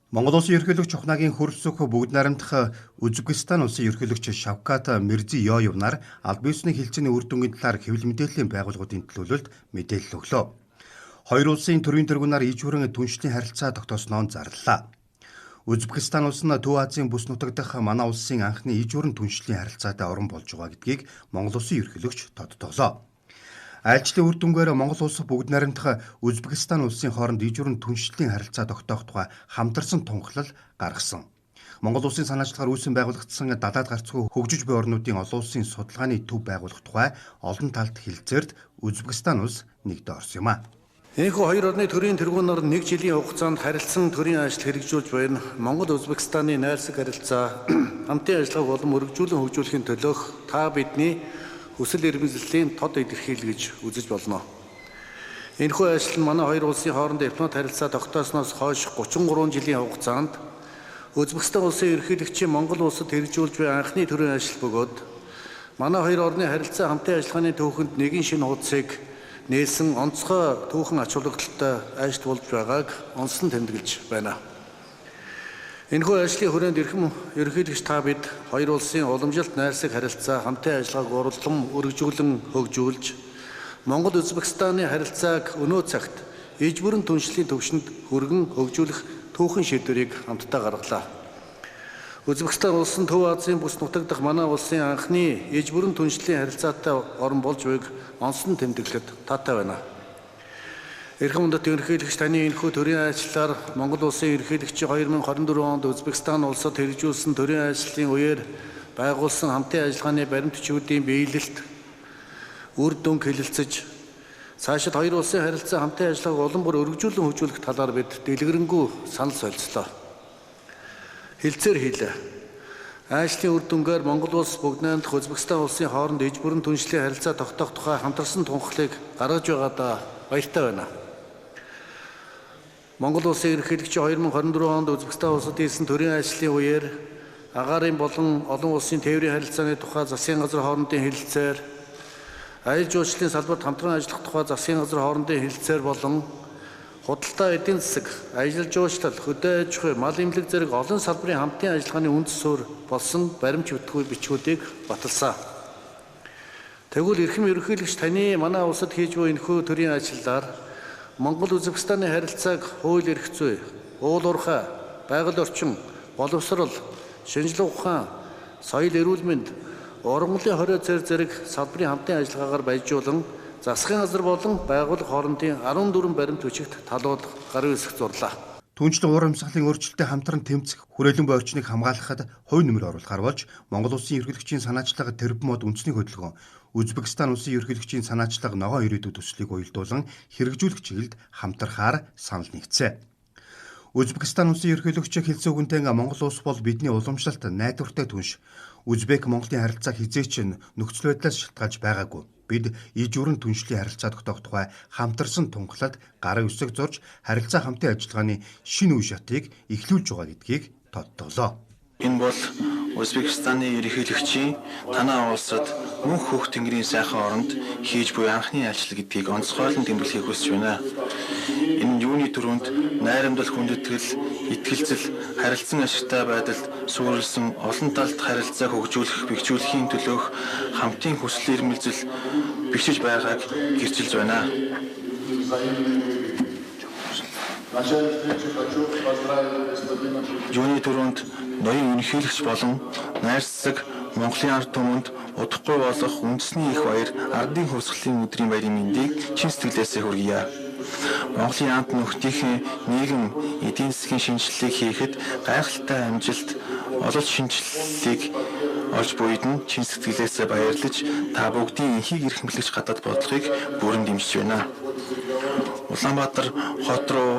Монгол улсын ерөнхийлөгч Чухнагийн хөрөлцөх бүгд найрамдах Узбекистан улсын ерөнхийлөгч Шавкат Мирзиёев нар аль биесний хилцээний үр дүнгийн талаар хэвлэл мэдээллийн байгууллагуудын төлөөлөлд мэдээлэл өглөө. Хоёр улсын төрийн тэргүүнээр иж бүрэн түншлэлийн харилцаа тогтоосноо зарлалаа. Узбекистан улс нь Төв Азийн бүс нутаг дахь манай улсын анхны иж бүрэн түншлэлийн харилцаатай орон болж байгаа гэдгийг Монгол улсын ерөнхийлөгч тодтоглоо. Айлчлалын үр дүнгээр Монгол улс бүгд найрамдах Узбекистан улсын хооронд иж бүрэн түншлэлийн харилцаа тогтоох тухай хамтарсан тунхаглал гаргасан. Монгол улсын санаачлагаар үүсгэн байгуулагдсан далаад гарцгүй хөгжиж буй орнуудын олон улсын судалгааны төв байгуулах тухай олон талт хэлэлцээрд Узбекистан улс нэгдэ орсон юм а. Энэхүү хоёр орны төрийн тэргүүнээр нэг жилийн хугацаанд харилцан төрийн ажил хэрэгжүүлж байна. Монгол Узбекистаны найрсаг харилцаа хамтын ажиллагааг улам өргөжүүлэн хөгжүүлэхийн төлөөх та бидний хүсэл эрмэлзлийн тод илэрхийлэл гэж үзэж болно. Энэхүү ажил нь манай хоёр улсын хооронд дипломат харилцаа тогтоосноос хойш 33 жилийн хугацаанд Узбекистан улсын ерөнхийлөгчийн Монгол улсад хэрэгжүүлж буй анхны төрийн ажил бөгөөд манай хоёр орны харилцаа хамтын ажиллагааны түүхэнд нэгэн шинэ хуудсыг нээсэн онцгой түүхэн ач холбогдолтой ажил болж байгааг онцлон тэмдэглэж байна. Энэхүү ажлын хүрээнд эрхэм ерөнхийлөгч та бид хоёр улсын уламжилт найрсаг харилцаа хамтын ажиллагааг уралдам өргөжүүлэн хөгжүүлж Монгол Узбекистаны харилцааг өнөө цагт иж бүрэн түншлэлийн төвшөнд хүргэн хөгжүүлэх түүхэн шийдвэрийг хамтдаа гаргалаа. Узбекистан улс нь Төв Азийн бүс нутаг дахь манай улсын анхны иж бүрэн түншлэлийн харилцаатай орн болж байгааг онцлон тэмдэглэхэд таатай байна. Эрхэм үндэт ерөнхийлөгч таны энэхүү төрийн ажлаар Монгол улсын ерөнхийлөгчийн 2024 онд Узбекистан улсад хэрэгжүүлсэн төрийн ажлын үеэр байгуулсан хамтын ажиллагааны баримт бичвүүдийн биелэлт үр дүн хэлэлцэж цаашид хоёр улсын харилцаа хамтын ажиллагааг улам бүр өргөжүүлэн хөгжүүлэх талаар бид дэлгэрэнгүй санал солилцлоо. Хэлцээр хийлээ. Ажлын үр дүнгээр Монгол улс бүгд найрамдах Узбекистан улсын хооронд иж бүрэн түншлэлийн харилцаа тогтоох тухай хамтарсан тунхаглыг гаргаж байгаадаа баяртай байна. Монгол улсын ерөнхийлөгчийн 2024 онд Узбекистан улсад хийсэн төрийн ажлын үеэр агаарын болон олон улсын тээврийн харилцааны тухай засгийн газар хоорондын хэлэлцээр, аялал жуулчлалын салбарт хамтран ажиллах тухай засгийн газар хоорондын хэлэлцээр болон худалдаа эдийн засаг, аялал жуулчлал, хөдөө аж ахуй, мал эмнэлэг зэрэг олон салбарын хамтын ажиллагааны үндэс суурь болсон баримт бичвүүдийг баталсан. Тэгвэл эрхэм ерөнхийлөгч таны манай улсад хийж буй энэхүү төрийн ажлаар Монгол Узбекистаны харилцааг хууль эрх зүй, уул уурхай, байгаль орчин, боловсрол, шинжилгээ ухаан, соёл эрүүл мэнд, ургамлын хорио зэрэг салбарын хамтын ажиллагаагаар баяжуулан засгийн газар болон байгууллага хоорондын 14 баримт бичигт талууд гарын үсэг зурлаа. Түншлэг уур амьсгалын өөрчлөлтөд хамтран тэмцэх хүрээлэн буй орчныг хамгаалахад хувь нэмэр оруулахар болж Монгол улсын ерөнхийлөгчийн санаачлага тэрбум мод үндэсний хөдөлгөөн Узбекистан улсын ерөнхийлөгчийн санаачлага ногоон ирээдүйд төслийг уялдуулан хэрэгжүүлэх чиглэлд хамтрахаар санал нэгдсэн. Узбекистан улсын ерөнхийлөгчийн хэлсэн үгэнтэй Монгол улс бол бидний уламжлалт найдвартай түнш. Узбек Монголын харилцааг хизээч нөхцөл байдлаас шалтгаалж байгаагүй. Бид иж бүрэн түншлэлийн харилцаа тогтоох тухай хамтарсан тунхаглалд гарын үсэг зурж харилцаа хамтын ажиллагааны шинэ үе шатыг эхлүүлж байгаа гэдгийг тодтоглоо. Энэ бол Узбекистаны ерөнхийлөгчийн танай улсад мөнх хөх тэнгэрийн сайхан оронд хийж буй анхны ажил гэдгийг онцгойлон тэмдэглэхийг хүсэж байна. Энэ юуны төрөнд найрамдал, хүндэтгэл, итгэлцэл, харилцан ашигтай байдалд суурилсан олон талт харилцаа хөгжүүлэх, бэхжүүлэхийн төлөөх хамтын хүсэл эрмэлзэл бичиж байгааг гэрчилж байна. Юуны төрөнд ноён ерөнхийлөгч болон найрсаг Монголын ард түмэнд удахгүй болох үндэсний их баяр ардын хувьсгалын өдрийн баярын мэндийг чин сэтгэлээсээ хүргье. Монголын амт нөхдийн нийгэм эдийн засгийн шинжилгээг хийхэд гайхалтай амжилт олж шинжилгээг олж буйд нь чин сэтгэлээсээ баярлаж та бүгдийн энхийг эрхэмлэгч гадаад бодлогыг бүрэн дэмжиж байна. Улаанбаатар хот руу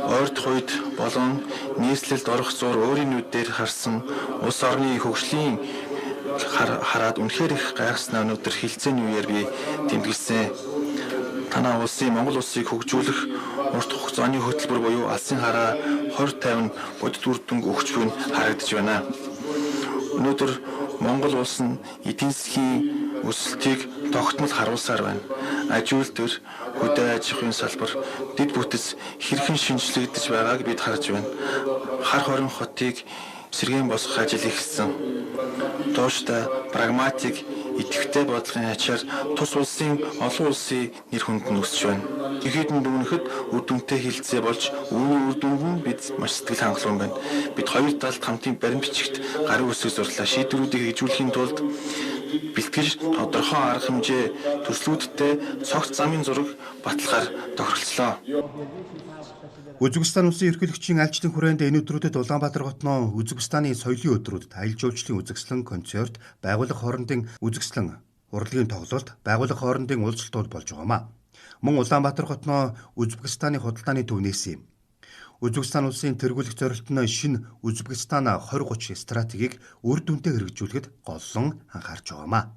ойртох үед болон нийслэлд орох зур өөрийн нүдээр харсан улс орны хөгжлийн хараад үнэхээр их гайхсан өнөөдөр хилцээний үеэр би тэмдэглэсэн. Танай улсын Монгол улсыг хөгжүүлэх урт хугацааны хөтөлбөр буюу алсын хараа 2050 бодит үр дүнг өгч буй нь харагдаж байна. Өнөөдөр Монгол улс нь эдийн засгийн өсөлтийг тогтмол харуулсаар байна. ажилтны төр, хөдөө аж ахуйн салбар, дэд бүтэц хэрхэн шинжлэгдэж байгааг бид харж байна. Хар хорин хотыг сэргээн босгох ажил ихэлсэн. Тууштай, прагматик, идэвхтэй бодлогын ачаар тус улсын олон улсын нэр хүнд нь өсөж байна. Ихэд нь дүгнэхэд үр дүнтэй хилцээ болж үүний үр дүнд нь бид маш сэтгэл хангалуун байна. Бид хоёр талд хамтын баримт бичигт гарын үсэг зурлаа шийдвэрүүдийг хэрэгжүүлэхийн тулд бэлтгэж тодорхой арга хэмжээ төслүүдтэй цогц замын зураг баталгаар тохиролцлоо. Үзбекистан улсын ерөнхийлөгчийн альчдын хүрээнд энэ өдрүүдэд Улаанбаатар хотноо Үзбекистаны соёлын өдрүүдэд аялал жуулчлалын үзэсгэлэн концерт, байгууллага хоорондын үзэсгэлэн, урлагийн тоглолт, байгууллага хоорондын уулзалтууд болж байгаамаа. Мөн Улаанбаатар хотноо Үзбекистаны худалдааны төв нээсэн юм. Үзбекистан улсын тэргүүлэх зорилт нь шинэ Үзбекистан 2030 стратегийг үр дүнтэй хэрэгжүүлэхэд голлон анхаарч байгаамаа.